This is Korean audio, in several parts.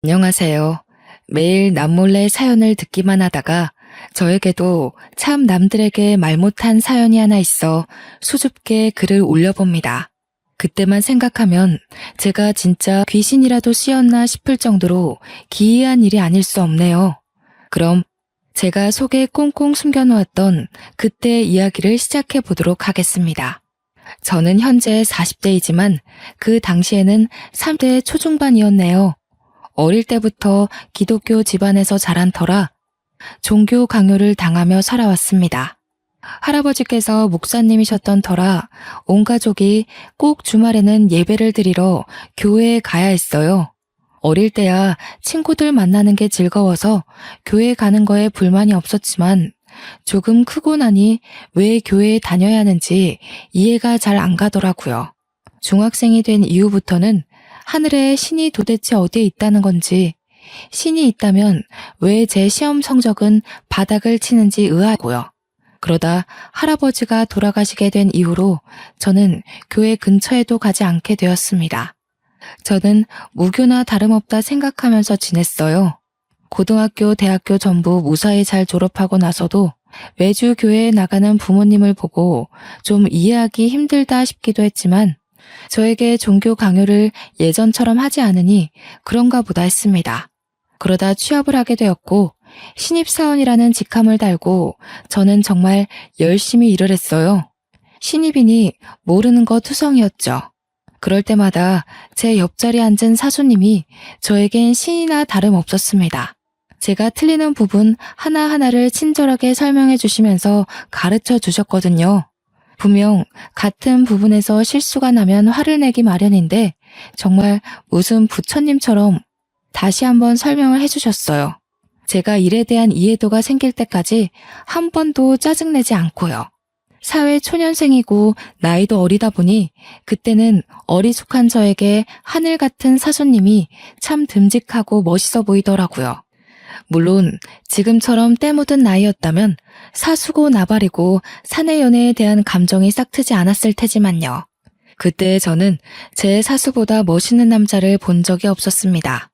안녕하세요. 매일 남몰래 사연을 듣기만 하다가 저에게도 참 남들에게 말 못한 사연이 하나 있어 수줍게 글을 올려봅니다. 그때만 생각하면 제가 진짜 귀신이라도 씌었나 싶을 정도로 기이한 일이 아닐 수 없네요. 그럼 제가 속에 꽁꽁 숨겨놓았던 그때 이야기를 시작해 보도록 하겠습니다. 저는 현재 40대이지만 그 당시에는 30대 초중반이었네요. 어릴 때부터 기독교 집안에서 자란 터라 종교 강요를 당하며 살아왔습니다. 할아버지께서 목사님이셨던 터라 온 가족이 꼭 주말에는 예배를 드리러 교회에 가야 했어요. 어릴 때야 친구들 만나는 게 즐거워서 교회 가는 거에 불만이 없었지만 조금 크고 나니 왜 교회에 다녀야 하는지 이해가 잘 안 가더라고요. 중학생이 된 이후부터는 하늘에 신이 도대체 어디에 있다는 건지, 신이 있다면 왜 제 시험 성적은 바닥을 치는지 의아하고요. 그러다 할아버지가 돌아가시게 된 이후로 저는 교회 근처에도 가지 않게 되었습니다. 저는 무교나 다름없다 생각하면서 지냈어요. 고등학교, 대학교 전부 무사히 잘 졸업하고 나서도 매주 교회에 나가는 부모님을 보고 좀 이해하기 힘들다 싶기도 했지만 저에게 종교 강요를 예전처럼 하지 않으니 그런가 보다 했습니다. 그러다 취업을 하게 되었고 신입사원이라는 직함을 달고 저는 정말 열심히 일을 했어요. 신입이니 모르는 거 투성이었죠. 그럴 때마다 제 옆자리에 앉은 사수님이 저에겐 신이나 다름없었습니다. 제가 틀리는 부분 하나하나를 친절하게 설명해 주시면서 가르쳐 주셨거든요. 분명 같은 부분에서 실수가 나면 화를 내기 마련인데 정말 무슨 부처님처럼 다시 한번 설명을 해주셨어요. 제가 일에 대한 이해도가 생길 때까지 한 번도 짜증내지 않고요. 사회 초년생이고 나이도 어리다 보니 그때는 어리숙한 저에게 하늘 같은 사수님이 참 듬직하고 멋있어 보이더라고요. 물론 지금처럼 때 묻은 나이였다면 사수고 나발이고 사내 연애에 대한 감정이 싹트지 않았을 테지만요. 그때 저는 제 사수보다 멋있는 남자를 본 적이 없었습니다.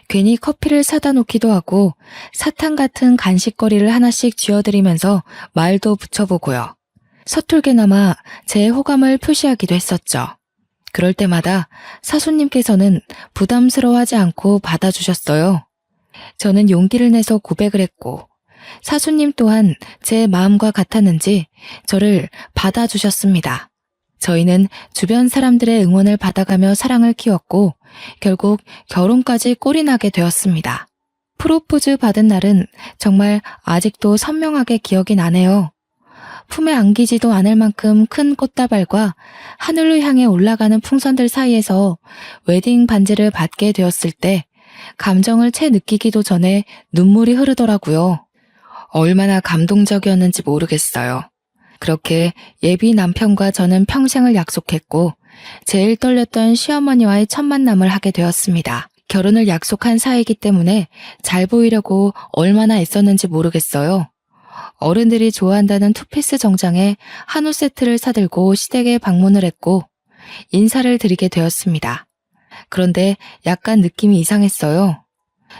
괜히 커피를 사다 놓기도 하고 사탕 같은 간식거리를 하나씩 쥐어드리면서 말도 붙여보고요. 서툴게나마 제 호감을 표시하기도 했었죠. 그럴 때마다 사수님께서는 부담스러워하지 않고 받아주셨어요. 저는 용기를 내서 고백을 했고 사수님 또한 제 마음과 같았는지 저를 받아주셨습니다. 저희는 주변 사람들의 응원을 받아가며 사랑을 키웠고 결국 결혼까지 꼴이 나게 되었습니다. 프로포즈 받은 날은 정말 아직도 선명하게 기억이 나네요. 품에 안기지도 않을 만큼 큰 꽃다발과 하늘로 향해 올라가는 풍선들 사이에서 웨딩 반지를 받게 되었을 때 감정을 채 느끼기도 전에 눈물이 흐르더라고요. 얼마나 감동적이었는지 모르겠어요. 그렇게 예비 남편과 저는 평생을 약속했고 제일 떨렸던 시어머니와의 첫 만남을 하게 되었습니다. 결혼을 약속한 사이이기 때문에 잘 보이려고 얼마나 애썼는지 모르겠어요. 어른들이 좋아한다는 투피스 정장에 한우 세트를 사들고 시댁에 방문을 했고 인사를 드리게 되었습니다. 그런데 약간 느낌이 이상했어요.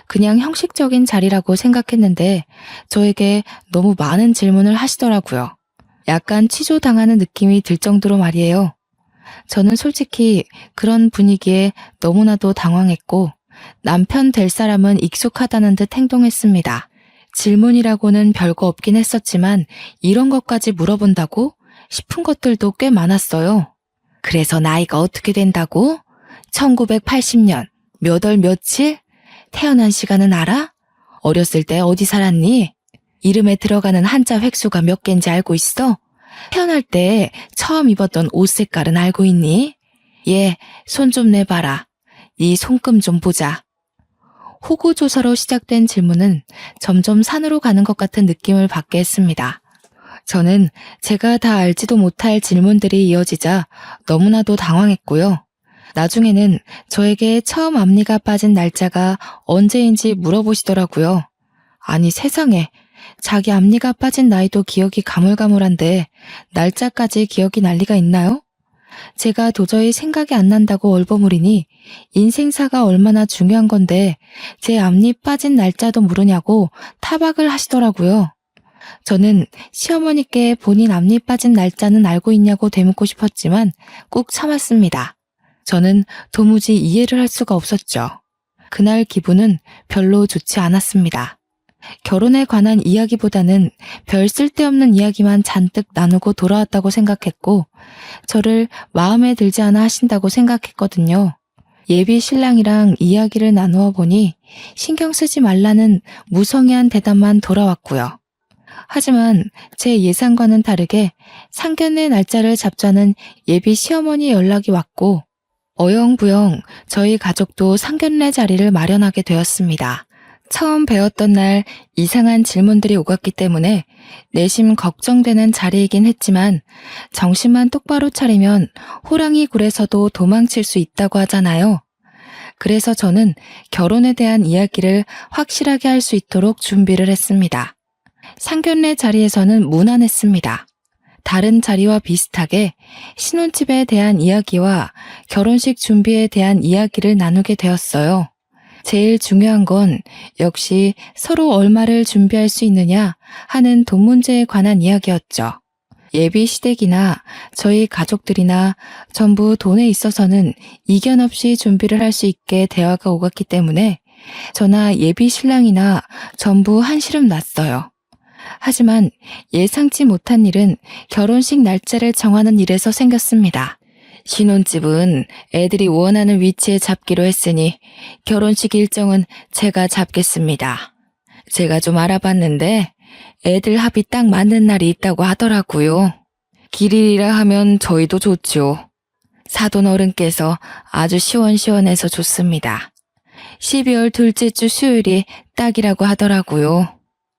그냥 형식적인 자리라고 생각했는데 저에게 너무 많은 질문을 하시더라고요. 약간 취조당하는 느낌이 들 정도로 말이에요. 저는 솔직히 그런 분위기에 너무나도 당황했고 남편 될 사람은 익숙하다는 듯 행동했습니다. 질문이라고는 별거 없긴 했었지만 이런 것까지 물어본다고 싶은 것들도 꽤 많았어요. 그래서 나이가 어떻게 된다고? 1980년 몇 월 며칠? 태어난 시간은 알아? 어렸을 때 어디 살았니? 이름에 들어가는 한자 획수가 몇 개인지 알고 있어? 태어날 때 처음 입었던 옷 색깔은 알고 있니? 얘, 손 좀 내봐라. 네 손금 좀 보자. 호구조사로 시작된 질문은 점점 산으로 가는 것 같은 느낌을 받게 했습니다. 저는 제가 다 알지도 못할 질문들이 이어지자 너무나도 당황했고요. 나중에는 저에게 처음 앞니가 빠진 날짜가 언제인지 물어보시더라고요. 아니 세상에, 자기 앞니가 빠진 나이도 기억이 가물가물한데 날짜까지 기억이 날 리가 있나요? 제가 도저히 생각이 안 난다고 얼버무리니 인생사가 얼마나 중요한 건데 제 앞니 빠진 날짜도 모르냐고 타박을 하시더라고요. 저는 시어머니께 본인 앞니 빠진 날짜는 알고 있냐고 되묻고 싶었지만 꾹 참았습니다. 저는 도무지 이해를 할 수가 없었죠. 그날 기분은 별로 좋지 않았습니다. 결혼에 관한 이야기보다는 별 쓸데없는 이야기만 잔뜩 나누고 돌아왔다고 생각했고 저를 마음에 들지 않아 하신다고 생각했거든요. 예비 신랑이랑 이야기를 나누어 보니 신경 쓰지 말라는 무성의한 대답만 돌아왔고요. 하지만 제 예상과는 다르게 상견례 날짜를 잡자는 예비 시어머니 연락이 왔고 어영부영 저희 가족도 상견례 자리를 마련하게 되었습니다. 처음 배웠던 날 이상한 질문들이 오갔기 때문에 내심 걱정되는 자리이긴 했지만 정신만 똑바로 차리면 호랑이 굴에서도 도망칠 수 있다고 하잖아요. 그래서 저는 결혼에 대한 이야기를 확실하게 할 수 있도록 준비를 했습니다. 상견례 자리에서는 무난했습니다. 다른 자리와 비슷하게 신혼집에 대한 이야기와 결혼식 준비에 대한 이야기를 나누게 되었어요. 제일 중요한 건 역시 서로 얼마를 준비할 수 있느냐 하는 돈 문제에 관한 이야기였죠. 예비 시댁이나 저희 가족들이나 전부 돈에 있어서는 이견 없이 준비를 할 수 있게 대화가 오갔기 때문에 저나 예비 신랑이나 전부 한시름 났어요. 하지만 예상치 못한 일은 결혼식 날짜를 정하는 일에서 생겼습니다. 신혼집은 애들이 원하는 위치에 잡기로 했으니 결혼식 일정은 제가 잡겠습니다. 제가 좀 알아봤는데 애들 합이 딱 맞는 날이 있다고 하더라고요. 길일이라 하면 저희도 좋죠. 사돈 어른께서 아주 시원시원해서 좋습니다. 12월 둘째 주 수요일이 딱이라고 하더라고요.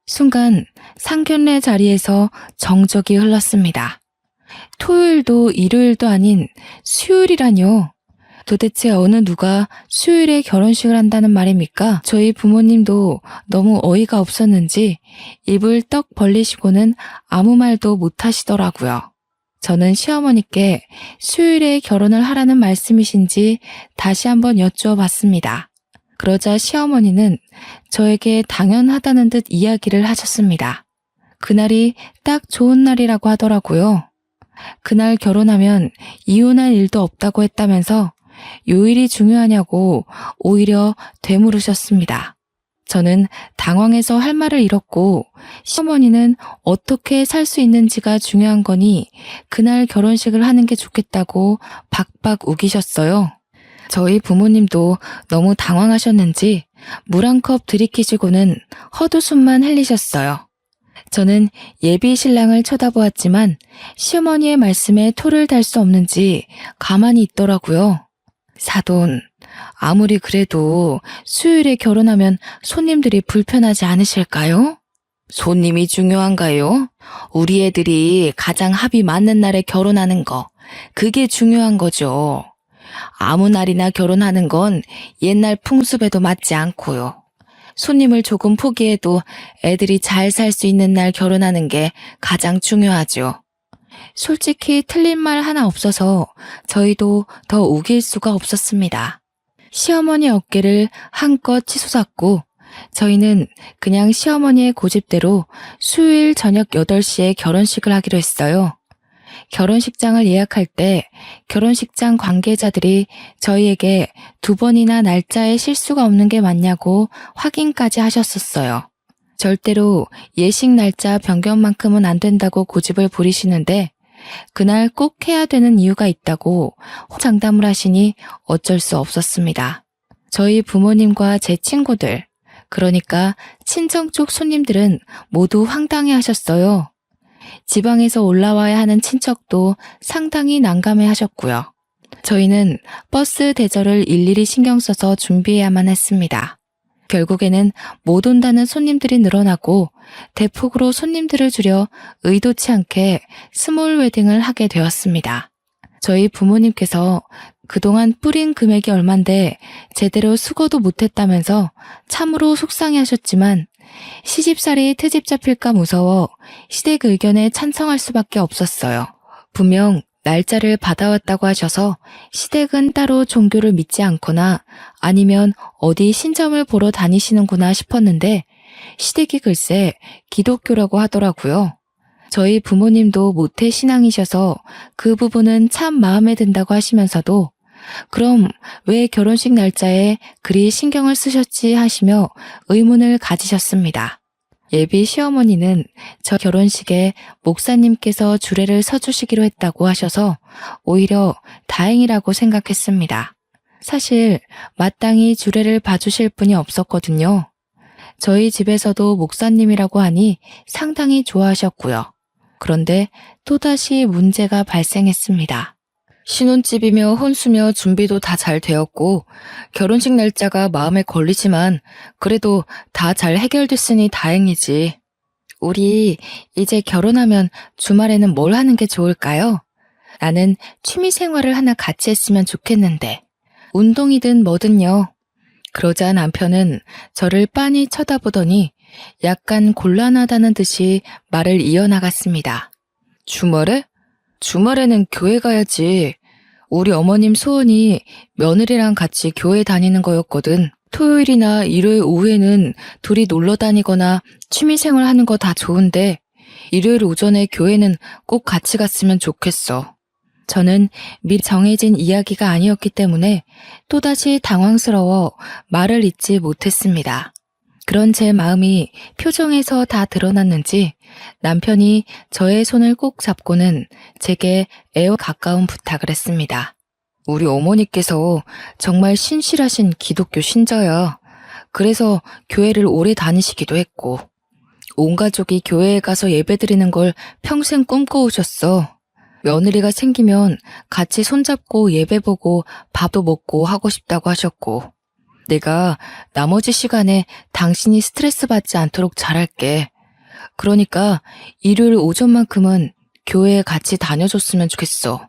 순간 상견례 자리에서 정적이 흘렀습니다. 토요일도 일요일도 아닌 수요일이라뇨. 도대체 어느 누가 수요일에 결혼식을 한다는 말입니까? 저희 부모님도 너무 어이가 없었는지 입을 떡 벌리시고는 아무 말도 못 하시더라고요. 저는 시어머니께 수요일에 결혼을 하라는 말씀이신지 다시 한번 여쭈어 봤습니다. 그러자 시어머니는 저에게 당연하다는 듯 이야기를 하셨습니다. 그날이 딱 좋은 날이라고 하더라고요. 그날 결혼하면 이혼할 일도 없다고 했다면서 요일이 중요하냐고 오히려 되물으셨습니다. 저는 당황해서 할 말을 잃었고 시어머니는 어떻게 살 수 있는지가 중요한 거니 그날 결혼식을 하는 게 좋겠다고 박박 우기셨어요. 저희 부모님도 너무 당황하셨는지 물 한 컵 들이키시고는 헛웃음만 흘리셨어요. 저는 예비 신랑을 쳐다보았지만 시어머니의 말씀에 토를 달 수 없는지 가만히 있더라고요. 사돈, 아무리 그래도 수요일에 결혼하면 손님들이 불편하지 않으실까요? 손님이 중요한가요? 우리 애들이 가장 합이 맞는 날에 결혼하는 거, 그게 중요한 거죠. 아무 날이나 결혼하는 건 옛날 풍습에도 맞지 않고요. 손님을 조금 포기해도 애들이 잘 살 수 있는 날 결혼하는 게 가장 중요하죠. 솔직히 틀린 말 하나 없어서 저희도 더 우길 수가 없었습니다. 시어머니 어깨를 한껏 치솟았고 저희는 그냥 시어머니의 고집대로 수요일 저녁 8시에 결혼식을 하기로 했어요. 결혼식장을 예약할 때 결혼식장 관계자들이 저희에게 2번이나 날짜에 실수가 없는 게 맞냐고 확인까지 하셨었어요. 절대로 예식 날짜 변경만큼은 안 된다고 고집을 부리시는데 그날 꼭 해야 되는 이유가 있다고 장담을 하시니 어쩔 수 없었습니다. 저희 부모님과 제 친구들, 그러니까 친정 쪽 손님들은 모두 황당해 하셨어요. 지방에서 올라와야 하는 친척도 상당히 난감해 하셨고요. 저희는 버스 대절을 일일이 신경 써서 준비해야만 했습니다. 결국에는 못 온다는 손님들이 늘어나고 대폭으로 손님들을 줄여 의도치 않게 스몰 웨딩을 하게 되었습니다. 저희 부모님께서 그동안 뿌린 금액이 얼만데 제대로 수고도 못했다면서 참으로 속상해하셨지만 시집살이 트집 잡힐까 무서워 시댁 의견에 찬성할 수밖에 없었어요. 분명 날짜를 받아왔다고 하셔서 시댁은 따로 종교를 믿지 않거나 아니면 어디 신점을 보러 다니시는구나 싶었는데 시댁이 글쎄 기독교라고 하더라고요. 저희 부모님도 모태 신앙이셔서 그 부분은 참 마음에 든다고 하시면서도 그럼 왜 결혼식 날짜에 그리 신경을 쓰셨지 하시며 의문을 가지셨습니다. 예비 시어머니는 저 결혼식에 목사님께서 주례를 서주시기로 했다고 하셔서 오히려 다행이라고 생각했습니다. 사실 마땅히 주례를 봐주실 분이 없었거든요. 저희 집에서도 목사님이라고 하니 상당히 좋아하셨고요. 그런데 또다시 문제가 발생했습니다. 신혼집이며 혼수며 준비도 다 잘 되었고 결혼식 날짜가 마음에 걸리지만 그래도 다 잘 해결됐으니 다행이지. 우리 이제 결혼하면 주말에는 뭘 하는 게 좋을까요? 나는 취미 생활을 하나 같이 했으면 좋겠는데 운동이든 뭐든요. 그러자 남편은 저를 빤히 쳐다보더니 약간 곤란하다는 듯이 말을 이어나갔습니다. 주말에? 주말에는 교회 가야지. 우리 어머님 소원이 며느리랑 같이 교회 다니는 거였거든. 토요일이나 일요일 오후에는 둘이 놀러 다니거나 취미생활 하는 거 다 좋은데 일요일 오전에 교회는 꼭 같이 갔으면 좋겠어. 저는 미리 정해진 이야기가 아니었기 때문에 또다시 당황스러워 말을 잇지 못했습니다. 그런 제 마음이 표정에서 다 드러났는지 남편이 저의 손을 꼭 잡고는 제게 애와 가까운 부탁을 했습니다. 우리 어머니께서 정말 신실하신 기독교 신자야. 그래서 교회를 오래 다니시기도 했고 온 가족이 교회에 가서 예배드리는 걸 평생 꿈꿔오셨어. 며느리가 생기면 같이 손잡고 예배 보고 밥도 먹고 하고 싶다고 하셨고 내가 나머지 시간에 당신이 스트레스 받지 않도록 잘할게. 그러니까 일요일 오전만큼은 교회에 같이 다녀줬으면 좋겠어.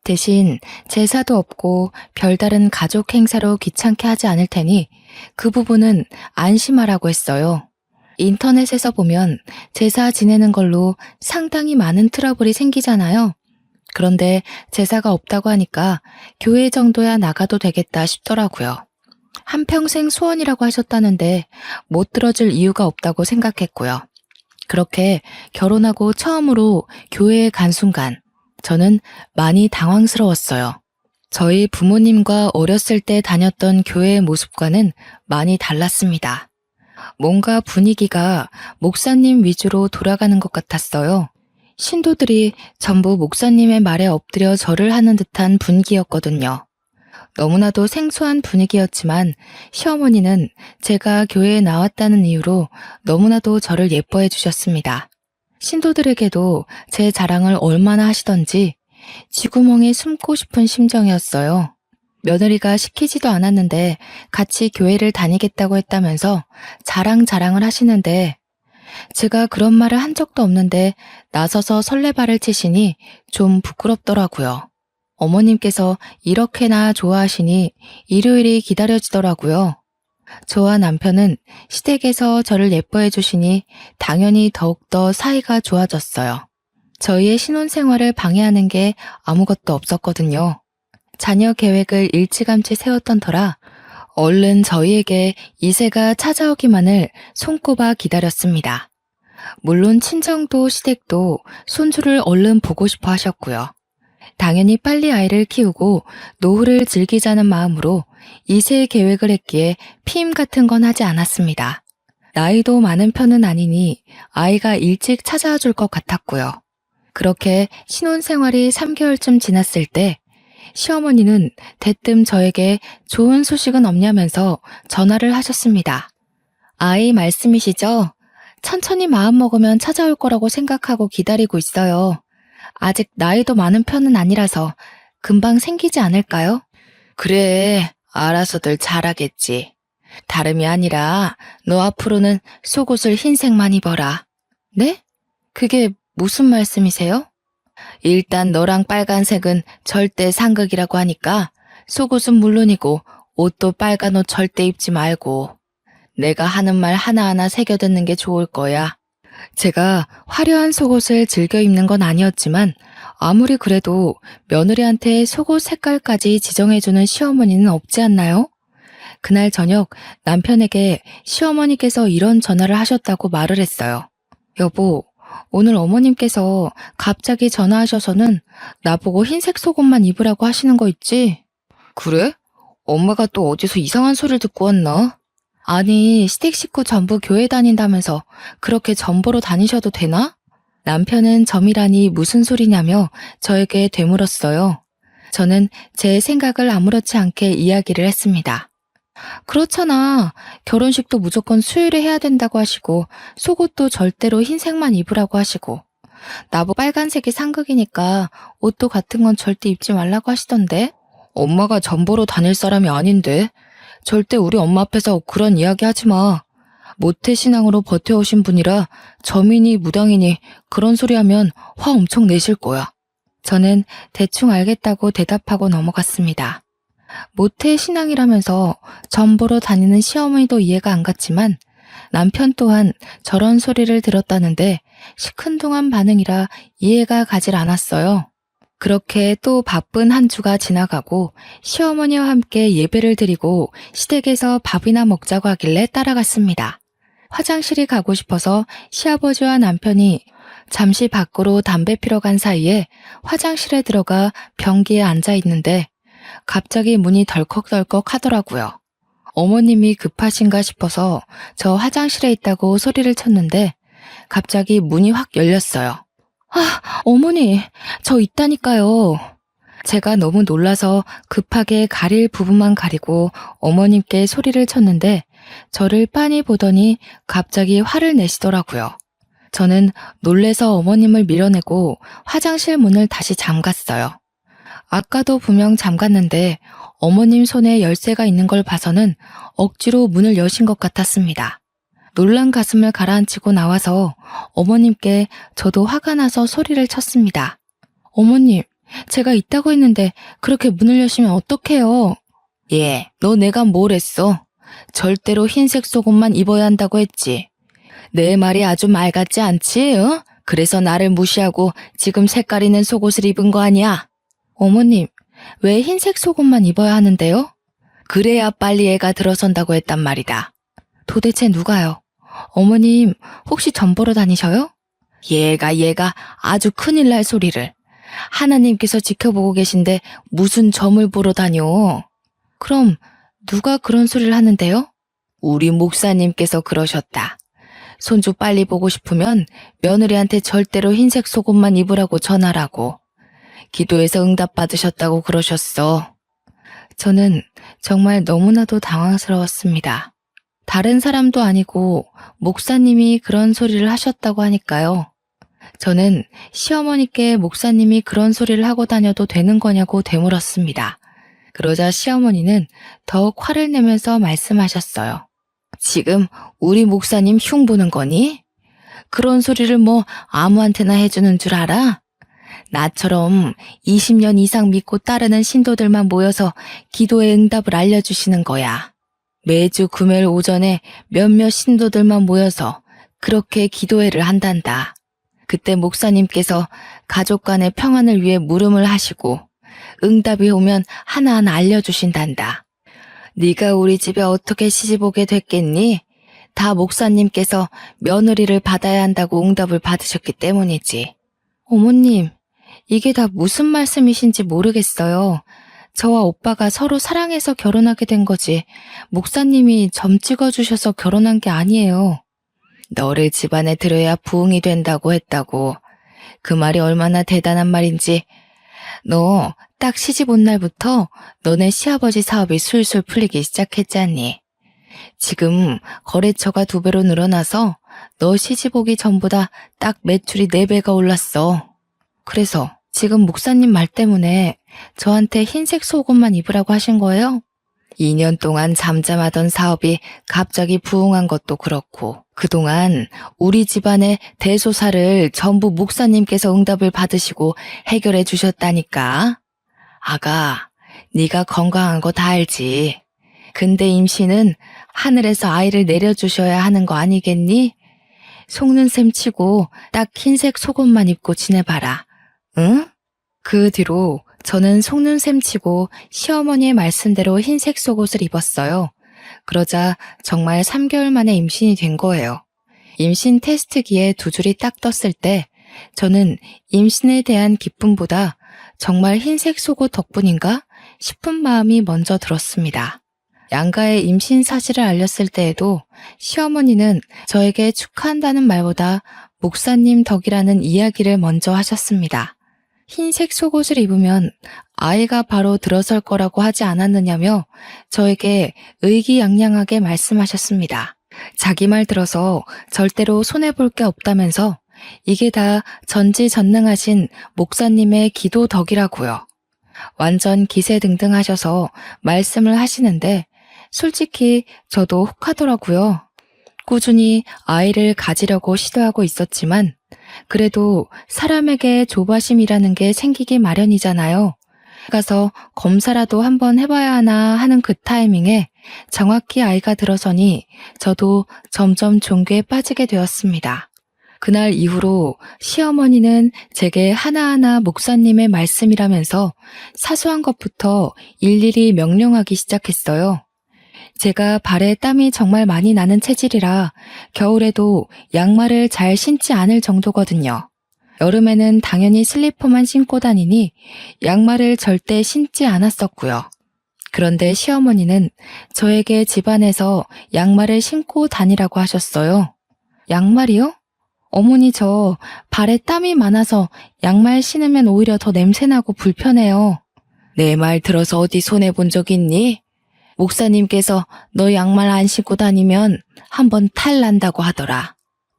대신 제사도 없고 별다른 가족 행사로 귀찮게 하지 않을 테니 그 부분은 안심하라고 했어요. 인터넷에서 보면 제사 지내는 걸로 상당히 많은 트러블이 생기잖아요. 그런데 제사가 없다고 하니까 교회 정도야 나가도 되겠다 싶더라고요. 한평생 소원이라고 하셨다는데 못 들어줄 이유가 없다고 생각했고요. 그렇게 결혼하고 처음으로 교회에 간 순간 저는 많이 당황스러웠어요. 저희 부모님과 어렸을 때 다녔던 교회의 모습과는 많이 달랐습니다. 뭔가 분위기가 목사님 위주로 돌아가는 것 같았어요. 신도들이 전부 목사님의 말에 엎드려 절을 하는 듯한 분위기였거든요. 너무나도 생소한 분위기였지만 시어머니는 제가 교회에 나왔다는 이유로 너무나도 저를 예뻐해 주셨습니다. 신도들에게도 제 자랑을 얼마나 하시던지 쥐구멍에 숨고 싶은 심정이었어요. 며느리가 시키지도 않았는데 같이 교회를 다니겠다고 했다면서 자랑을 하시는데 제가 그런 말을 한 적도 없는데 나서서 설레발을 치시니 좀 부끄럽더라고요. 어머님께서 이렇게나 좋아하시니 일요일이 기다려지더라고요. 저와 남편은 시댁에서 저를 예뻐해 주시니 당연히 더욱더 사이가 좋아졌어요. 저희의 신혼생활을 방해하는 게 아무것도 없었거든요. 자녀 계획을 일찌감치 세웠던 터라 얼른 저희에게 이세가 찾아오기만을 손꼽아 기다렸습니다. 물론 친정도 시댁도 손주를 얼른 보고 싶어 하셨고요. 당연히 빨리 아이를 키우고 노후를 즐기자는 마음으로 이세 계획을 했기에 피임 같은 건 하지 않았습니다. 나이도 많은 편은 아니니 아이가 일찍 찾아와 줄 것 같았고요. 그렇게 신혼생활이 3개월쯤 지났을 때 시어머니는 대뜸 저에게 좋은 소식은 없냐면서 전화를 하셨습니다. 아이 말씀이시죠? 천천히 마음 먹으면 찾아올 거라고 생각하고 기다리고 있어요. 아직 나이도 많은 편은 아니라서 금방 생기지 않을까요? 그래, 알아서들 잘하겠지. 다름이 아니라 너 앞으로는 속옷을 흰색만 입어라. 네? 그게 무슨 말씀이세요? 일단 너랑 빨간색은 절대 상극이라고 하니까 속옷은 물론이고 옷도 빨간 옷 절대 입지 말고 내가 하는 말 하나하나 새겨 듣는 게 좋을 거야. 제가 화려한 속옷을 즐겨 입는 건 아니었지만 아무리 그래도 며느리한테 속옷 색깔까지 지정해주는 시어머니는 없지 않나요? 그날 저녁 남편에게 시어머니께서 이런 전화를 하셨다고 말을 했어요. 여보, 오늘 어머님께서 갑자기 전화하셔서는 나보고 흰색 속옷만 입으라고 하시는 거 있지? 그래? 엄마가 또 어디서 이상한 소리를 듣고 왔나? 아니, 시댁 식구 전부 교회 다닌다면서 그렇게 전보로 다니셔도 되나? 남편은 점이라니 무슨 소리냐며 저에게 되물었어요. 저는 제 생각을 아무렇지 않게 이야기를 했습니다. 그렇잖아. 결혼식도 무조건 수요일에 해야 된다고 하시고 속옷도 절대로 흰색만 입으라고 하시고 나보고 빨간색이 상극이니까 옷도 같은 건 절대 입지 말라고 하시던데. 엄마가 전보로 다닐 사람이 아닌데. 절대 우리 엄마 앞에서 그런 이야기 하지 마. 모태신앙으로 버텨오신 분이라 점이니 무당이니 그런 소리 하면 화 엄청 내실 거야. 저는 대충 알겠다고 대답하고 넘어갔습니다. 모태신앙이라면서 전보로 다니는 시어머니도 이해가 안 갔지만 남편 또한 저런 소리를 들었다는데 시큰둥한 반응이라 이해가 가질 않았어요. 그렇게 또 바쁜 한 주가 지나가고 시어머니와 함께 예배를 드리고 시댁에서 밥이나 먹자고 하길래 따라갔습니다. 화장실이 가고 싶어서 시아버지와 남편이 잠시 밖으로 담배 피러 간 사이에 화장실에 들어가 변기에 앉아 있는데 갑자기 문이 덜컥덜컥 하더라고요. 어머님이 급하신가 싶어서 저 화장실에 있다고 소리를 쳤는데 갑자기 문이 확 열렸어요. 아, 어머니, 저 있다니까요. 제가 너무 놀라서 급하게 가릴 부분만 가리고 어머님께 소리를 쳤는데 저를 빤히 보더니 갑자기 화를 내시더라고요. 저는 놀래서 어머님을 밀어내고 화장실 문을 다시 잠갔어요. 아까도 분명 잠갔는데 어머님 손에 열쇠가 있는 걸 봐서는 억지로 문을 여신 것 같았습니다. 놀란 가슴을 가라앉히고 나와서 어머님께 저도 화가 나서 소리를 쳤습니다. 어머님, 제가 있다고 했는데 그렇게 문을 여시면 어떡해요? 예, 너 내가 뭘 했어? 절대로 흰색 속옷만 입어야 한다고 했지. 내 말이 아주 말 같지 않지? 어? 그래서 나를 무시하고 지금 색깔 있는 속옷을 입은 거 아니야? 어머님, 왜 흰색 속옷만 입어야 하는데요? 그래야 빨리 애가 들어선다고 했단 말이다. 도대체 누가요? 어머님, 혹시 점 보러 다니셔요? 얘가 아주 큰일 날 소리를. 하나님께서 지켜보고 계신데 무슨 점을 보러 다녀? 그럼 누가 그런 소리를 하는데요? 우리 목사님께서 그러셨다. 손주 빨리 보고 싶으면 며느리한테 절대로 흰색 속옷만 입으라고 전하라고. 기도해서 응답받으셨다고 그러셨어. 저는 정말 너무나도 당황스러웠습니다. 다른 사람도 아니고 목사님이 그런 소리를 하셨다고 하니까요. 저는 시어머니께 목사님이 그런 소리를 하고 다녀도 되는 거냐고 되물었습니다. 그러자 시어머니는 더욱 화를 내면서 말씀하셨어요. 지금 우리 목사님 흉보는 거니? 그런 소리를 뭐 아무한테나 해주는 줄 알아? 나처럼 20년 이상 믿고 따르는 신도들만 모여서 기도의 응답을 알려주시는 거야. 매주 금요일 오전에 몇몇 신도들만 모여서 그렇게 기도회를 한단다. 그때 목사님께서 가족 간의 평안을 위해 물음을 하시고 응답이 오면 하나하나 알려주신단다. 네가 우리 집에 어떻게 시집 오게 됐겠니? 다 목사님께서 며느리를 받아야 한다고 응답을 받으셨기 때문이지. 어머님, 이게 다 무슨 말씀이신지 모르겠어요. 저와 오빠가 서로 사랑해서 결혼하게 된 거지 목사님이 점 찍어주셔서 결혼한 게 아니에요. 너를 집안에 들여야 부흥이 된다고 했다고. 그 말이 얼마나 대단한 말인지. 너 딱 시집 온 날부터 너네 시아버지 사업이 술술 풀리기 시작했잖니. 지금 거래처가 2배로 늘어나서 너 시집 오기 전보다 딱 매출이 4배가 올랐어. 그래서 지금 목사님 말 때문에 저한테 흰색 속옷만 입으라고 하신 거예요? 2년 동안 잠잠하던 사업이 갑자기 부흥한 것도 그렇고 그동안 우리 집안의 대소사를 전부 목사님께서 응답을 받으시고 해결해 주셨다니까. 아가, 네가 건강한 거 다 알지. 근데 임신은 하늘에서 아이를 내려주셔야 하는 거 아니겠니? 속는 셈 치고 딱 흰색 속옷만 입고 지내봐라. 응? 그 뒤로 저는 속눈샘 치고 시어머니의 말씀대로 흰색 속옷을 입었어요. 그러자 정말 3개월 만에 임신이 된 거예요. 임신 테스트기에 두 줄이 딱 떴을 때 저는 임신에 대한 기쁨보다 정말 흰색 속옷 덕분인가 싶은 마음이 먼저 들었습니다. 양가의 임신 사실을 알렸을 때에도 시어머니는 저에게 축하한다는 말보다 목사님 덕이라는 이야기를 먼저 하셨습니다. 흰색 속옷을 입으면 아이가 바로 들어설 거라고 하지 않았느냐며 저에게 의기양양하게 말씀하셨습니다. 자기 말 들어서 절대로 손해볼 게 없다면서 이게 다 전지전능하신 목사님의 기도 덕이라고요. 완전 기세등등하셔서 말씀을 하시는데 솔직히 저도 혹하더라고요. 꾸준히 아이를 가지려고 시도하고 있었지만 그래도 사람에게 조바심이라는 게 생기기 마련이잖아요. 가서 검사라도 한번 해봐야 하나 하는 그 타이밍에 정확히 아이가 들어서니 저도 점점 종교에 빠지게 되었습니다. 그날 이후로 시어머니는 제게 하나하나 목사님의 말씀이라면서 사소한 것부터 일일이 명령하기 시작했어요. 제가 발에 땀이 정말 많이 나는 체질이라 겨울에도 양말을 잘 신지 않을 정도거든요. 여름에는 당연히 슬리퍼만 신고 다니니 양말을 절대 신지 않았었고요. 그런데 시어머니는 저에게 집안에서 양말을 신고 다니라고 하셨어요. 양말이요? 어머니 저 발에 땀이 많아서 양말 신으면 오히려 더 냄새나고 불편해요. 내 말 들어서 어디 손해본 적 있니? 목사님께서 너 양말 안 신고 다니면 한번 탈 난다고 하더라.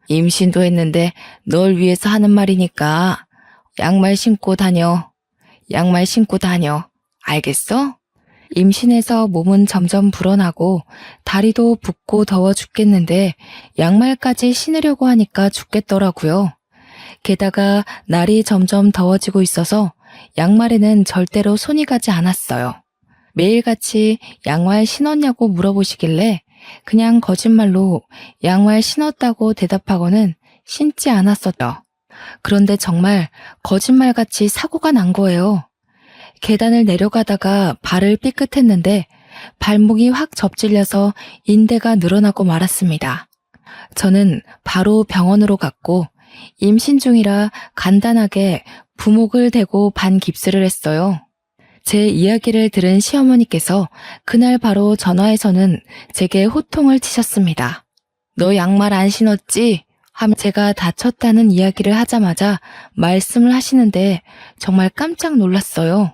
임신도 했는데 널 위해서 하는 말이니까 양말 신고 다녀. 양말 신고 다녀. 알겠어? 임신해서 몸은 점점 불어나고 다리도 붓고 더워 죽겠는데 양말까지 신으려고 하니까 죽겠더라고요. 게다가 날이 점점 더워지고 있어서 양말에는 절대로 손이 가지 않았어요. 매일같이 양말 신었냐고 물어보시길래 그냥 거짓말로 양말 신었다고 대답하고는 신지 않았었죠. 그런데 정말 거짓말같이 사고가 난 거예요. 계단을 내려가다가 발을 삐끗했는데 발목이 확 접질려서 인대가 늘어나고 말았습니다. 저는 바로 병원으로 갔고 임신 중이라 간단하게 부목을 대고 반깁스를 했어요. 제 이야기를 들은 시어머니께서 그날 바로 전화해서는 제게 호통을 치셨습니다. 너 양말 안 신었지? 하며 제가 다쳤다는 이야기를 하자마자 말씀을 하시는데 정말 깜짝 놀랐어요.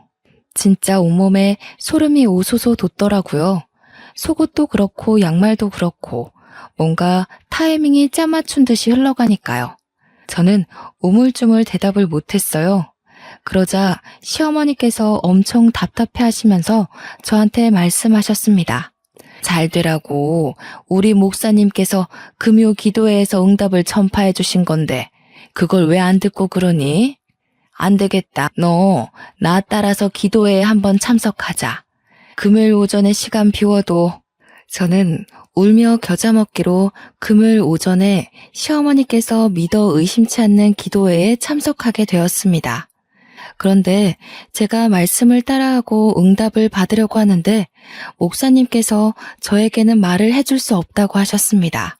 진짜 온몸에 소름이 오소소 돋더라고요. 속옷도 그렇고 양말도 그렇고 뭔가 타이밍이 짜맞춘 듯이 흘러가니까요. 저는 우물쭈물 대답을 못했어요. 그러자 시어머니께서 엄청 답답해 하시면서 저한테 말씀하셨습니다. 잘 되라고 우리 목사님께서 금요 기도회에서 응답을 전파해 주신 건데 그걸 왜 안 듣고 그러니? 안 되겠다. 너 나 따라서 기도회에 한번 참석하자. 금요일 오전에 시간 비워도. 저는 울며 겨자 먹기로 금요일 오전에 시어머니께서 믿어 의심치 않는 기도회에 참석하게 되었습니다. 그런데 제가 말씀을 따라하고 응답을 받으려고 하는데 목사님께서 저에게는 말을 해줄 수 없다고 하셨습니다.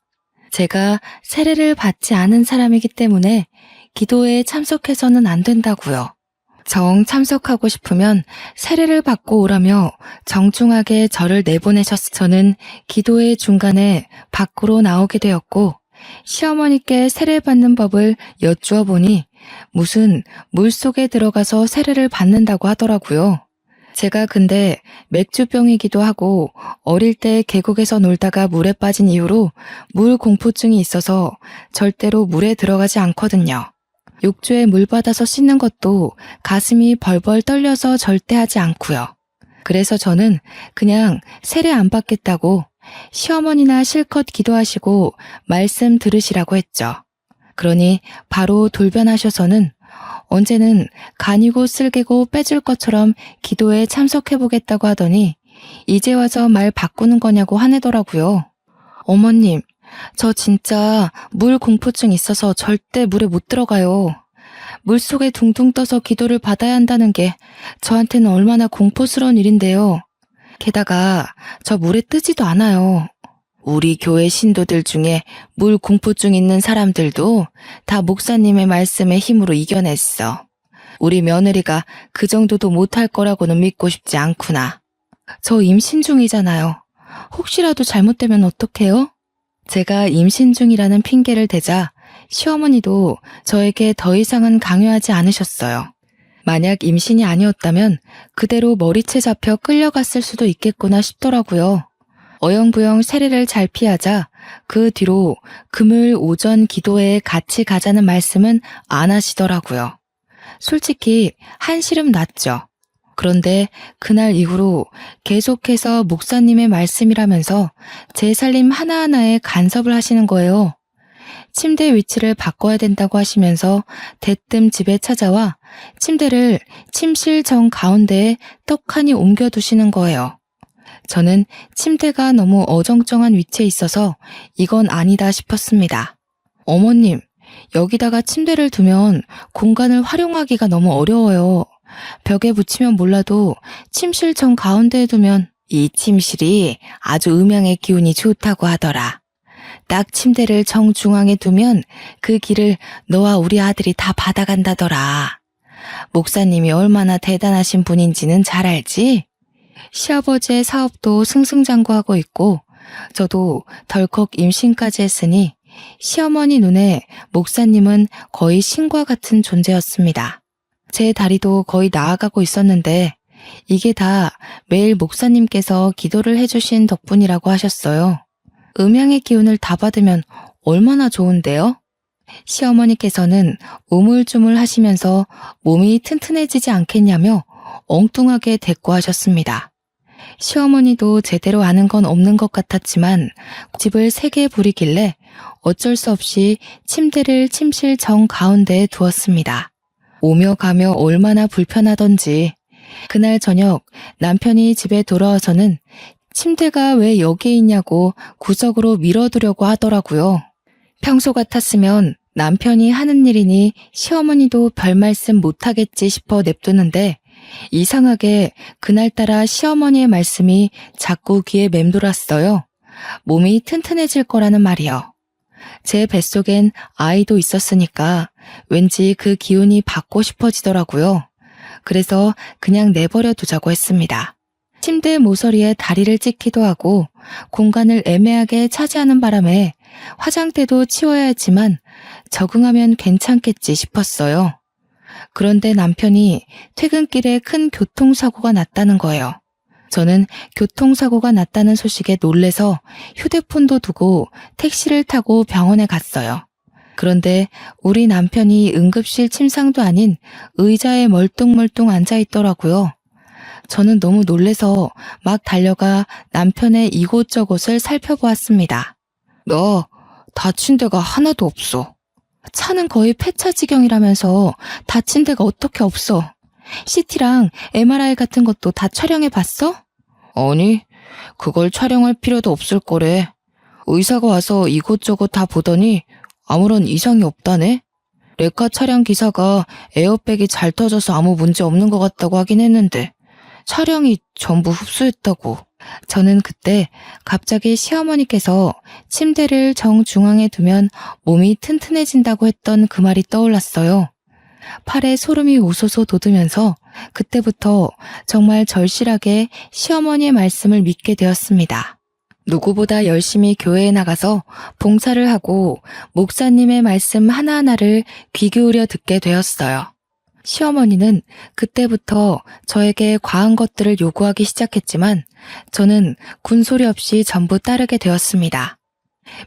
제가 세례를 받지 않은 사람이기 때문에 기도회에 참석해서는 안 된다고요. 정 참석하고 싶으면 세례를 받고 오라며 정중하게 저를 내보내셨어요. 저는 기도회 중간에 밖으로 나오게 되었고 시어머니께 세례받는 법을 여쭈어 보니 무슨 물속에 들어가서 세례를 받는다고 하더라고요. 제가 근데 맥주병이기도 하고 어릴 때 계곡에서 놀다가 물에 빠진 이후로 물 공포증이 있어서 절대로 물에 들어가지 않거든요. 욕조에 물 받아서 씻는 것도 가슴이 벌벌 떨려서 절대 하지 않고요. 그래서 저는 그냥 세례 안 받겠다고 시어머니나 실컷 기도하시고 말씀 들으시라고 했죠. 그러니 바로 돌변하셔서는 언제는 간이고 쓸개고 빼줄 것처럼 기도에 참석해보겠다고 하더니 이제 와서 말 바꾸는 거냐고 화내더라고요. 어머님, 저 진짜 물 공포증 있어서 절대 물에 못 들어가요. 물속에 둥둥 떠서 기도를 받아야 한다는 게 저한테는 얼마나 공포스러운 일인데요. 게다가 저 물에 뜨지도 않아요. 우리 교회 신도들 중에 물 공포증 있는 사람들도 다 목사님의 말씀의 힘으로 이겨냈어. 우리 며느리가 그 정도도 못할 거라고는 믿고 싶지 않구나. 저 임신 중이잖아요. 혹시라도 잘못되면 어떡해요? 제가 임신 중이라는 핑계를 대자 시어머니도 저에게 더 이상은 강요하지 않으셨어요. 만약 임신이 아니었다면 그대로 머리채 잡혀 끌려갔을 수도 있겠구나 싶더라고요. 어영부영 세례를 잘 피하자 그 뒤로 금요일 오전 기도회에 같이 가자는 말씀은 안 하시더라고요. 솔직히 한시름 났죠. 그런데 그날 이후로 계속해서 목사님의 말씀이라면서 제 살림 하나하나에 간섭을 하시는 거예요. 침대 위치를 바꿔야 된다고 하시면서 대뜸 집에 찾아와 침대를 침실 정 가운데에 떡하니 옮겨두시는 거예요. 저는 침대가 너무 어정쩡한 위치에 있어서 이건 아니다 싶었습니다. 어머님, 여기다가 침대를 두면 공간을 활용하기가 너무 어려워요. 벽에 붙이면 몰라도 침실 정 가운데에 두면 이 침실이 아주 음양의 기운이 좋다고 하더라. 딱 침대를 정중앙에 두면 그 길을 너와 우리 아들이 다 받아간다더라. 목사님이 얼마나 대단하신 분인지는 잘 알지? 시아버지의 사업도 승승장구하고 있고 저도 덜컥 임신까지 했으니 시어머니 눈에 목사님은 거의 신과 같은 존재였습니다. 제 다리도 거의 나아가고 있었는데 이게 다 매일 목사님께서 기도를 해주신 덕분이라고 하셨어요. 음양의 기운을 다 받으면 얼마나 좋은데요? 시어머니께서는 우물쭈물 하시면서 몸이 튼튼해지지 않겠냐며 엉뚱하게 대꾸하셨습니다. 시어머니도 제대로 아는 건 없는 것 같았지만 집을 3개 부리길래 어쩔 수 없이 침대를 침실 정 가운데에 두었습니다. 오며 가며 얼마나 불편하던지 그날 저녁 남편이 집에 돌아와서는 침대가 왜 여기에 있냐고 구석으로 밀어두려고 하더라고요. 평소 같았으면 남편이 하는 일이니 시어머니도 별 말씀 못하겠지 싶어 냅두는데 이상하게 그날따라 시어머니의 말씀이 자꾸 귀에 맴돌았어요. 몸이 튼튼해질 거라는 말이요. 제 뱃속엔 아이도 있었으니까 왠지 그 기운이 받고 싶어지더라고요. 그래서 그냥 내버려 두자고 했습니다. 침대 모서리에 다리를 찢기도 하고 공간을 애매하게 차지하는 바람에 화장대도 치워야 했지만 적응하면 괜찮겠지 싶었어요. 그런데 남편이 퇴근길에 큰 교통사고가 났다는 거예요. 저는 교통사고가 났다는 소식에 놀래서 휴대폰도 두고 택시를 타고 병원에 갔어요. 그런데 우리 남편이 응급실 침상도 아닌 의자에 멀뚱멀뚱 앉아 있더라고요. 저는 너무 놀래서 막 달려가 남편의 이곳저곳을 살펴보았습니다. 너 다친 데가 하나도 없어. 차는 거의 폐차 지경이라면서 다친 데가 어떻게 없어. CT랑 MRI 같은 것도 다 촬영해 봤어? 아니, 그걸 촬영할 필요도 없을 거래. 의사가 와서 이곳저곳 다 보더니 아무런 이상이 없다네. 레카 차량 기사가 에어백이 잘 터져서 아무 문제 없는 것 같다고 하긴 했는데 차량이 전부 흡수했다고. 저는 그때 갑자기 시어머니께서 침대를 정중앙에 두면 몸이 튼튼해진다고 했던 그 말이 떠올랐어요. 팔에 소름이 오소소 돋으면서 그때부터 정말 절실하게 시어머니의 말씀을 믿게 되었습니다. 누구보다 열심히 교회에 나가서 봉사를 하고 목사님의 말씀 하나하나를 귀 기울여 듣게 되었어요. 시어머니는 그때부터 저에게 과한 것들을 요구하기 시작했지만 저는 군소리 없이 전부 따르게 되었습니다.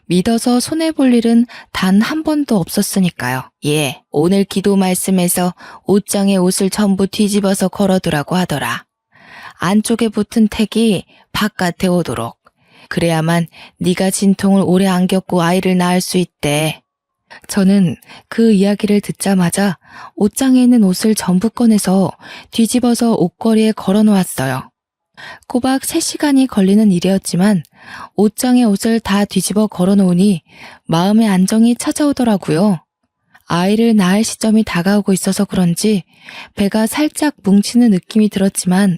믿어서 손해볼 일은 단 한 번도 없었으니까요. 예, 오늘 기도 말씀에서 옷장에 옷을 전부 뒤집어서 걸어두라고 하더라. 안쪽에 붙은 택이 바깥에 오도록. 그래야만 네가 진통을 오래 안 겪고 아이를 낳을 수 있대. 저는 그 이야기를 듣자마자 옷장에 있는 옷을 전부 꺼내서 뒤집어서 옷걸이에 걸어놓았어요. 꼬박 3시간이 걸리는 일이었지만 옷장에 옷을 다 뒤집어 걸어놓으니 마음의 안정이 찾아오더라고요. 아이를 낳을 시점이 다가오고 있어서 그런지 배가 살짝 뭉치는 느낌이 들었지만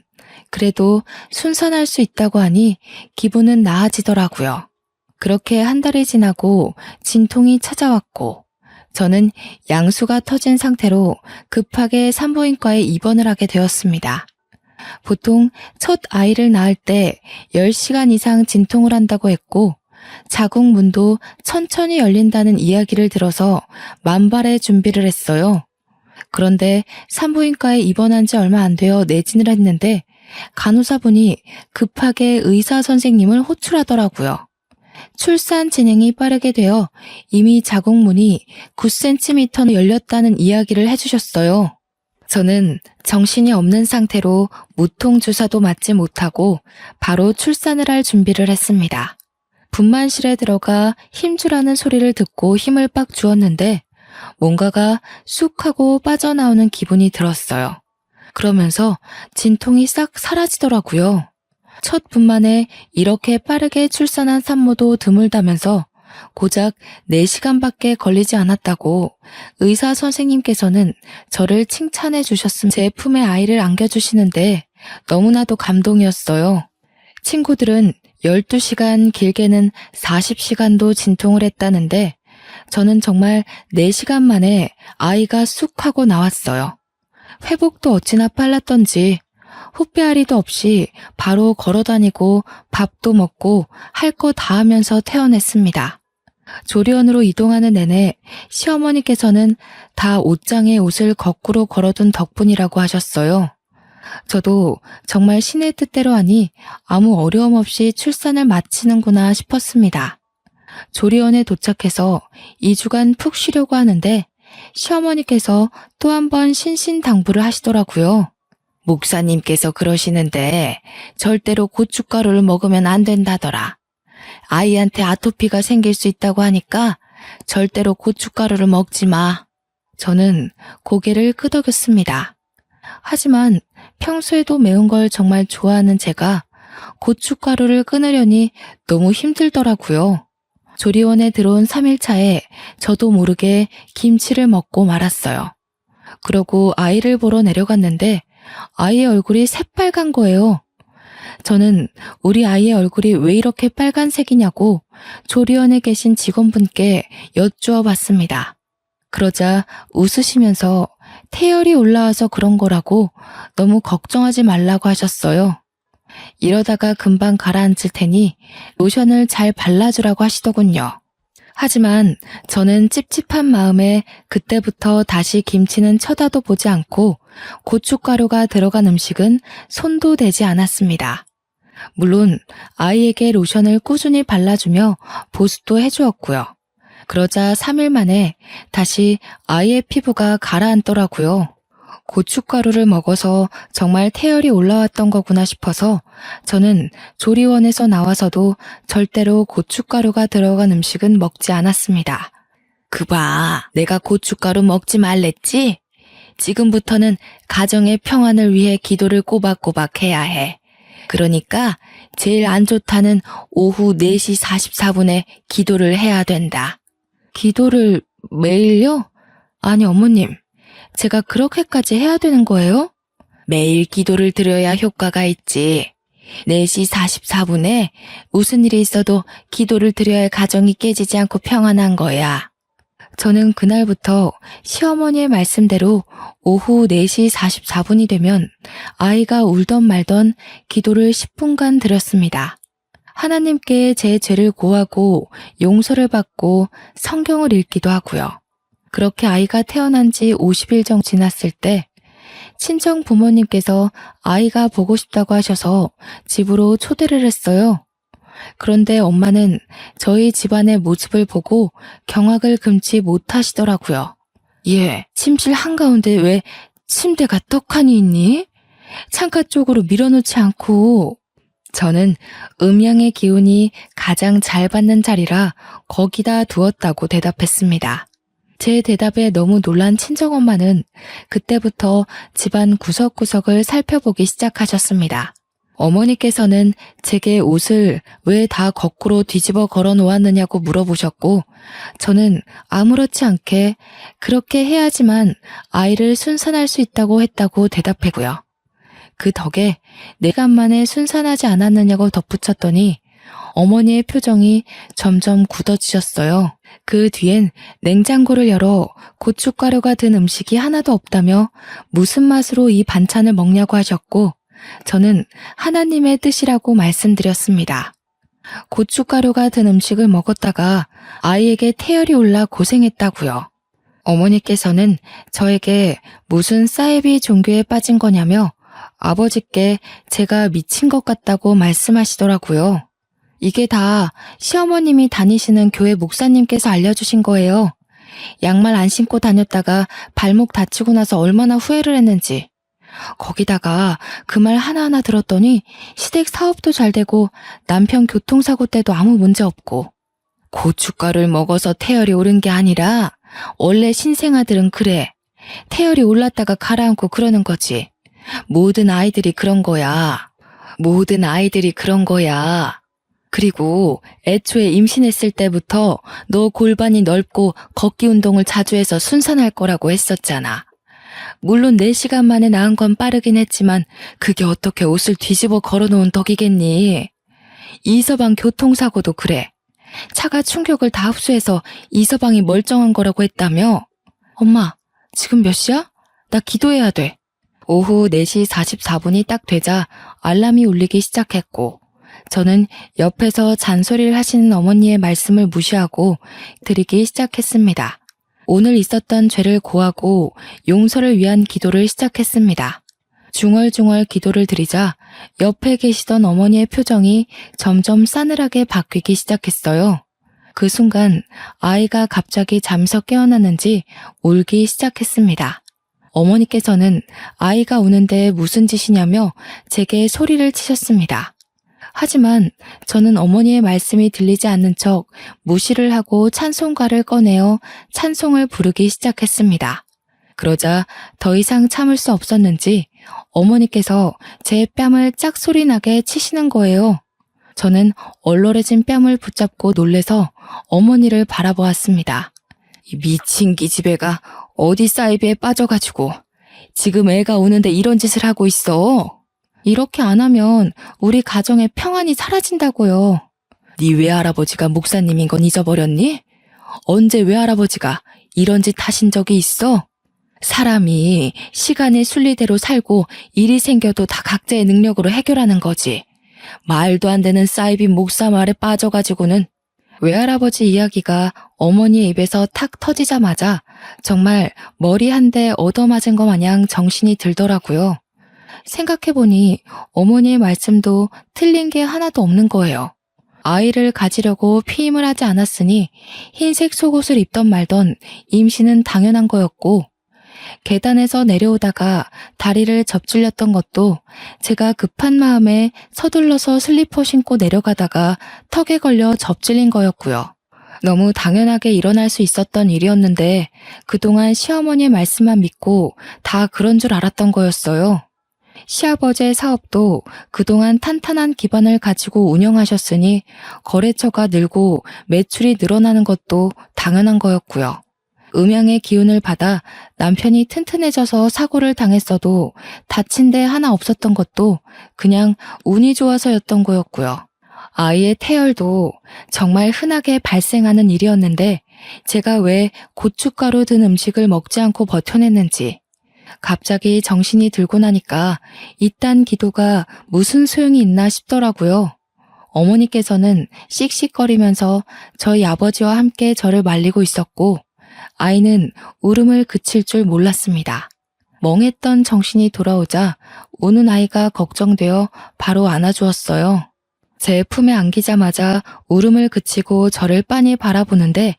그래도 순산할 수 있다고 하니 기분은 나아지더라고요. 그렇게 한 달이 지나고 진통이 찾아왔고 저는 양수가 터진 상태로 급하게 산부인과에 입원을 하게 되었습니다. 보통 첫 아이를 낳을 때 10시간 이상 진통을 한다고 했고 자궁 문도 천천히 열린다는 이야기를 들어서 만발의 준비를 했어요. 그런데 산부인과에 입원한 지 얼마 안 되어 내진을 했는데 간호사분이 급하게 의사 선생님을 호출하더라고요. 출산 진행이 빠르게 되어 이미 자궁문이 9cm 열렸다는 이야기를 해주셨어요. 저는 정신이 없는 상태로 무통 주사도 맞지 못하고 바로 출산을 할 준비를 했습니다. 분만실에 들어가 힘주라는 소리를 듣고 힘을 빡 주었는데 뭔가가 쑥 하고 빠져나오는 기분이 들었어요. 그러면서 진통이 싹 사라지더라고요. 첫 분만에 이렇게 빠르게 출산한 산모도 드물다면서 고작 4시간밖에 걸리지 않았다고 의사 선생님께서는 저를 칭찬해 주셨습니다. 제 품에 아이를 안겨주시는데 너무나도 감동이었어요. 친구들은 12시간, 길게는 40시간도 진통을 했다는데 저는 정말 4시간 만에 아이가 쑥 하고 나왔어요. 회복도 어찌나 빨랐던지 후빼아리도 없이 바로 걸어다니고 밥도 먹고 할 거 다 하면서 퇴원했습니다. 조리원으로 이동하는 내내 시어머니께서는 다 옷장에 옷을 거꾸로 걸어둔 덕분이라고 하셨어요. 저도 정말 신의 뜻대로 하니 아무 어려움 없이 출산을 마치는구나 싶었습니다. 조리원에 도착해서 2주간 푹 쉬려고 하는데 시어머니께서 또 한 번 신신당부를 하시더라고요. 목사님께서 그러시는데 절대로 고춧가루를 먹으면 안 된다더라. 아이한테 아토피가 생길 수 있다고 하니까 절대로 고춧가루를 먹지 마. 저는 고개를 끄덕였습니다. 하지만 평소에도 매운 걸 정말 좋아하는 제가 고춧가루를 끊으려니 너무 힘들더라고요. 조리원에 들어온 3일차에 저도 모르게 김치를 먹고 말았어요. 그러고 아이를 보러 내려갔는데 아이의 얼굴이 새빨간 거예요. 저는 우리 아이의 얼굴이 왜 이렇게 빨간색이냐고 조리원에 계신 직원분께 여쭈어 봤습니다. 그러자 웃으시면서 태열이 올라와서 그런 거라고 너무 걱정하지 말라고 하셨어요. 이러다가 금방 가라앉을 테니 로션을 잘 발라주라고 하시더군요. 하지만 저는 찝찝한 마음에 그때부터 다시 김치는 쳐다도 보지 않고 고춧가루가 들어간 음식은 손도 대지 않았습니다. 물론 아이에게 로션을 꾸준히 발라주며 보습도 해주었고요. 그러자 3일 만에 다시 아이의 피부가 가라앉더라고요. 고춧가루를 먹어서 정말 태열이 올라왔던 거구나 싶어서 저는 조리원에서 나와서도 절대로 고춧가루가 들어간 음식은 먹지 않았습니다. 그봐, 내가 고춧가루 먹지 말랬지? 지금부터는 가정의 평안을 위해 기도를 꼬박꼬박 해야 해. 그러니까 제일 안 좋다는 오후 4시 44분에 기도를 해야 된다. 기도를 매일요? 아니 어머님, 제가 그렇게까지 해야 되는 거예요? 매일 기도를 드려야 효과가 있지. 4시 44분에 무슨 일이 있어도 기도를 드려야 가정이 깨지지 않고 평안한 거야. 저는 그날부터 시어머니의 말씀대로 오후 4시 44분이 되면 아이가 울던 말던 기도를 10분간 드렸습니다. 하나님께 제 죄를 고하고 용서를 받고 성경을 읽기도 하고요. 그렇게 아이가 태어난 지 50일 정도 지났을 때 친정 부모님께서 아이가 보고 싶다고 하셔서 집으로 초대를 했어요. 그런데 엄마는 저희 집안의 모습을 보고 경악을 금치 못하시더라고요. 얘, 침실 한가운데 왜 침대가 떡하니 있니? 창가 쪽으로 밀어놓지 않고. 저는 음양의 기운이 가장 잘 받는 자리라 거기다 두었다고 대답했습니다. 제 대답에 너무 놀란 친정엄마는 그때부터 집안 구석구석을 살펴보기 시작하셨습니다. 어머니께서는 제게 옷을 왜 다 거꾸로 뒤집어 걸어 놓았느냐고 물어보셨고, 저는 아무렇지 않게 그렇게 해야지만 아이를 순산할 수 있다고 했다고 대답했고요. 그 덕에 4시간 만에 순산하지 않았느냐고 덧붙였더니 어머니의 표정이 점점 굳어지셨어요. 그 뒤엔 냉장고를 열어 고춧가루가 든 음식이 하나도 없다며 무슨 맛으로 이 반찬을 먹냐고 하셨고, 저는 하나님의 뜻이라고 말씀드렸습니다. 고춧가루가 든 음식을 먹었다가 아이에게 태열이 올라 고생했다고요. 어머니께서는 저에게 무슨 사이비 종교에 빠진 거냐며 아버지께 제가 미친 것 같다고 말씀하시더라고요. 이게 다 시어머님이 다니시는 교회 목사님께서 알려주신 거예요. 양말 안 신고 다녔다가 발목 다치고 나서 얼마나 후회를 했는지. 거기다가 그 말 하나하나 들었더니 시댁 사업도 잘 되고 남편 교통사고 때도 아무 문제 없고. 고춧가루를 먹어서 태열이 오른 게 아니라 원래 신생아들은 그래. 태열이 올랐다가 가라앉고 그러는 거지. 모든 아이들이 그런 거야. 모든 아이들이 그런 거야. 그리고 애초에 임신했을 때부터 너 골반이 넓고 걷기 운동을 자주 해서 순산할 거라고 했었잖아. 물론 4시간 만에 낳은 건 빠르긴 했지만 그게 어떻게 옷을 뒤집어 걸어놓은 덕이겠니? 이서방 교통사고도 그래. 차가 충격을 다 흡수해서 이서방이 멀쩡한 거라고 했다며? 엄마, 지금 몇 시야? 나 기도해야 돼. 오후 4시 44분이 딱 되자 알람이 울리기 시작했고, 저는 옆에서 잔소리를 하시는 어머니의 말씀을 무시하고 드리기 시작했습니다. 오늘 있었던 죄를 고하고 용서를 위한 기도를 시작했습니다. 중얼중얼 기도를 드리자 옆에 계시던 어머니의 표정이 점점 싸늘하게 바뀌기 시작했어요. 그 순간 아이가 갑자기 잠에서 깨어났는지 울기 시작했습니다. 어머니께서는 아이가 우는데 무슨 짓이냐며 제게 소리를 치셨습니다. 하지만 저는 어머니의 말씀이 들리지 않는 척 무시를 하고 찬송가를 꺼내어 찬송을 부르기 시작했습니다. 그러자 더 이상 참을 수 없었는지 어머니께서 제 뺨을 짝소리나게 치시는 거예요. 저는 얼얼해진 뺨을 붙잡고 놀래서 어머니를 바라보았습니다. 이 미친 기집애가 어디 사이비에 빠져가지고 지금 애가 우는데 이런 짓을 하고 있어. 이렇게 안 하면 우리 가정의 평안이 사라진다고요. 네 외할아버지가 목사님인 건 잊어버렸니? 언제 외할아버지가 이런 짓 하신 적이 있어? 사람이 시간의 순리대로 살고 일이 생겨도 다 각자의 능력으로 해결하는 거지. 말도 안 되는 사이비 목사 말에 빠져가지고는. 외할아버지 이야기가 어머니의 입에서 탁 터지자마자 정말 머리 한 대 얻어맞은 것 마냥 정신이 들더라고요. 생각해보니 어머니의 말씀도 틀린 게 하나도 없는 거예요. 아이를 가지려고 피임을 하지 않았으니 흰색 속옷을 입던 말던 임신은 당연한 거였고, 계단에서 내려오다가 다리를 접질렸던 것도 제가 급한 마음에 서둘러서 슬리퍼 신고 내려가다가 턱에 걸려 접질린 거였고요. 너무 당연하게 일어날 수 있었던 일이었는데 그동안 시어머니의 말씀만 믿고 다 그런 줄 알았던 거였어요. 시아버지의 사업도 그동안 탄탄한 기반을 가지고 운영하셨으니 거래처가 늘고 매출이 늘어나는 것도 당연한 거였고요. 음양의 기운을 받아 남편이 튼튼해져서 사고를 당했어도 다친 데 하나 없었던 것도 그냥 운이 좋아서였던 거였고요. 아이의 태열도 정말 흔하게 발생하는 일이었는데 제가 왜 고춧가루 든 음식을 먹지 않고 버텨냈는지, 갑자기 정신이 들고 나니까 이딴 기도가 무슨 소용이 있나 싶더라고요. 어머니께서는 씩씩거리면서 저희 아버지와 함께 저를 말리고 있었고, 아이는 울음을 그칠 줄 몰랐습니다. 멍했던 정신이 돌아오자 우는 아이가 걱정되어 바로 안아주었어요. 제 품에 안기자마자 울음을 그치고 저를 빤히 바라보는데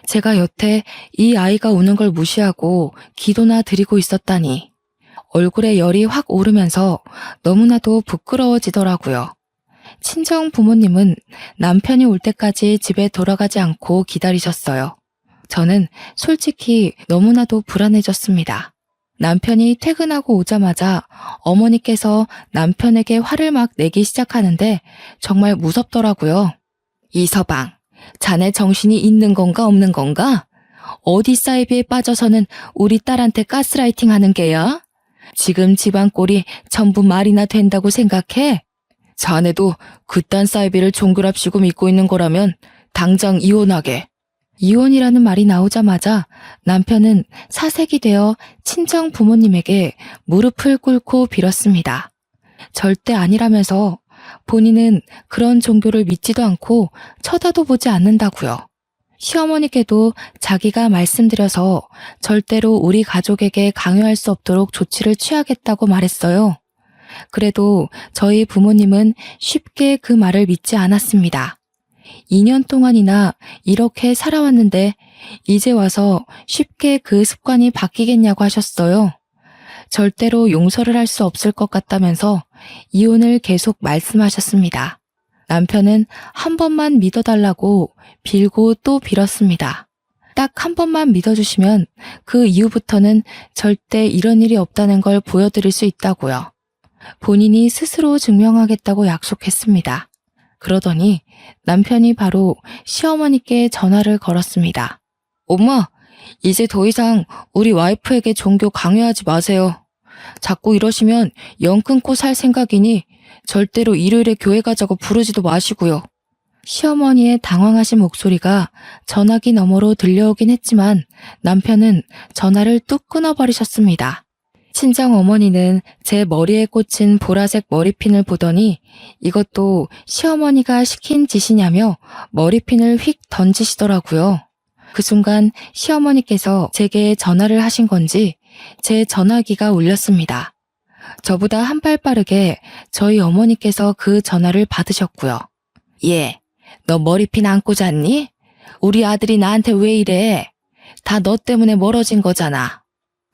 제가 여태 이 아이가 우는 걸 무시하고 기도나 드리고 있었다니 얼굴에 열이 확 오르면서 너무나도 부끄러워지더라고요. 친정 부모님은 남편이 올 때까지 집에 돌아가지 않고 기다리셨어요. 저는 솔직히 너무나도 불안해졌습니다. 남편이 퇴근하고 오자마자 어머니께서 남편에게 화를 막 내기 시작하는데 정말 무섭더라고요. 이서방, 자네 정신이 있는 건가 없는 건가? 어디 사이비에 빠져서는 우리 딸한테 가스라이팅 하는 게야? 지금 집안 꼴이 전부 말이나 된다고 생각해? 자네도 그딴 사이비를 종교랍시고 믿고 있는 거라면 당장 이혼하게. 이혼이라는 말이 나오자마자 남편은 사색이 되어 친정 부모님에게 무릎을 꿇고 빌었습니다. 절대 아니라면서 본인은 그런 종교를 믿지도 않고 쳐다도 보지 않는다고요. 시어머니께도 자기가 말씀드려서 절대로 우리 가족에게 강요할 수 없도록 조치를 취하겠다고 말했어요. 그래도 저희 부모님은 쉽게 그 말을 믿지 않았습니다. 2년 동안이나 이렇게 살아왔는데 이제 와서 쉽게 그 습관이 바뀌겠냐고 하셨어요. 절대로 용서를 할 수 없을 것 같다면서 이혼을 계속 말씀하셨습니다. 남편은 한 번만 믿어달라고 빌고 또 빌었습니다. 딱 한 번만 믿어주시면 그 이후부터는 절대 이런 일이 없다는 걸 보여드릴 수 있다고요. 본인이 스스로 증명하겠다고 약속했습니다. 그러더니 남편이 바로 시어머니께 전화를 걸었습니다. 엄마, 이제 더 이상 우리 와이프에게 종교 강요하지 마세요. 자꾸 이러시면 영 끊고 살 생각이니 절대로 일요일에 교회 가자고 부르지도 마시고요. 시어머니의 당황하신 목소리가 전화기 너머로 들려오긴 했지만 남편은 전화를 뚝 끊어버리셨습니다. 친정 어머니는 제 머리에 꽂힌 보라색 머리핀을 보더니 이것도 시어머니가 시킨 짓이냐며 머리핀을 휙 던지시더라고요. 그 순간 시어머니께서 제게 전화를 하신 건지 제 전화기가 울렸습니다. 저보다 한 발 빠르게 저희 어머니께서 그 전화를 받으셨고요. 예, 너 머리핀 안 꽂았니? 우리 아들이 나한테 왜 이래? 다 너 때문에 멀어진 거잖아.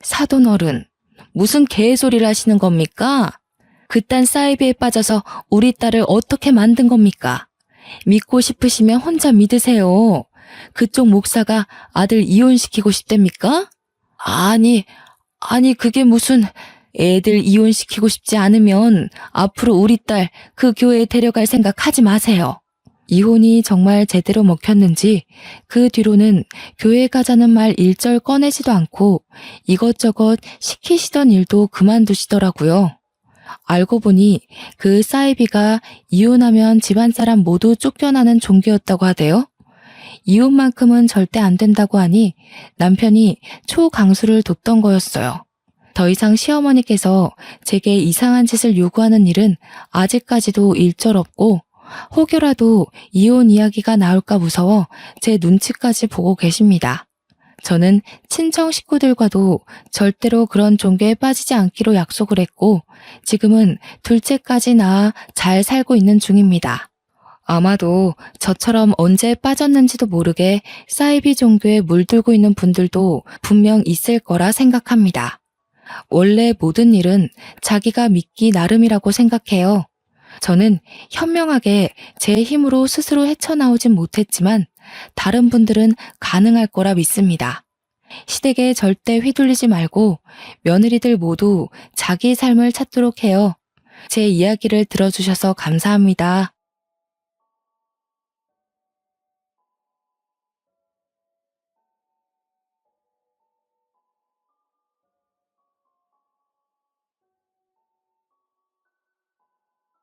사돈 어른, 무슨 개소리를 하시는 겁니까? 그딴 사이비에 빠져서 우리 딸을 어떻게 만든 겁니까? 믿고 싶으시면 혼자 믿으세요. 그쪽 목사가 아들 이혼시키고 싶답니까? 아니 그게 무슨... 애들 이혼시키고 싶지 않으면 앞으로 우리 딸 그 교회에 데려갈 생각 하지 마세요. 이혼이 정말 제대로 먹혔는지 그 뒤로는 교회 가자는 말 일절 꺼내지도 않고 이것저것 시키시던 일도 그만두시더라고요. 알고 보니 그 사이비가 이혼하면 집안 사람 모두 쫓겨나는 종교였다고 하대요. 이혼만큼은 절대 안 된다고 하니 남편이 초강수를 뒀던 거였어요. 더 이상 시어머니께서 제게 이상한 짓을 요구하는 일은 아직까지도 일절 없고 혹여라도 이혼 이야기가 나올까 무서워 제 눈치까지 보고 계십니다. 저는 친정 식구들과도 절대로 그런 종교에 빠지지 않기로 약속을 했고 지금은 둘째까지 낳아 잘 살고 있는 중입니다. 아마도 저처럼 언제 빠졌는지도 모르게 사이비 종교에 물들고 있는 분들도 분명 있을 거라 생각합니다. 원래 모든 일은 자기가 믿기 나름이라고 생각해요. 저는 현명하게 제 힘으로 스스로 헤쳐나오진 못했지만 다른 분들은 가능할 거라 믿습니다. 시댁에 절대 휘둘리지 말고 며느리들 모두 자기 삶을 찾도록 해요. 제 이야기를 들어주셔서 감사합니다.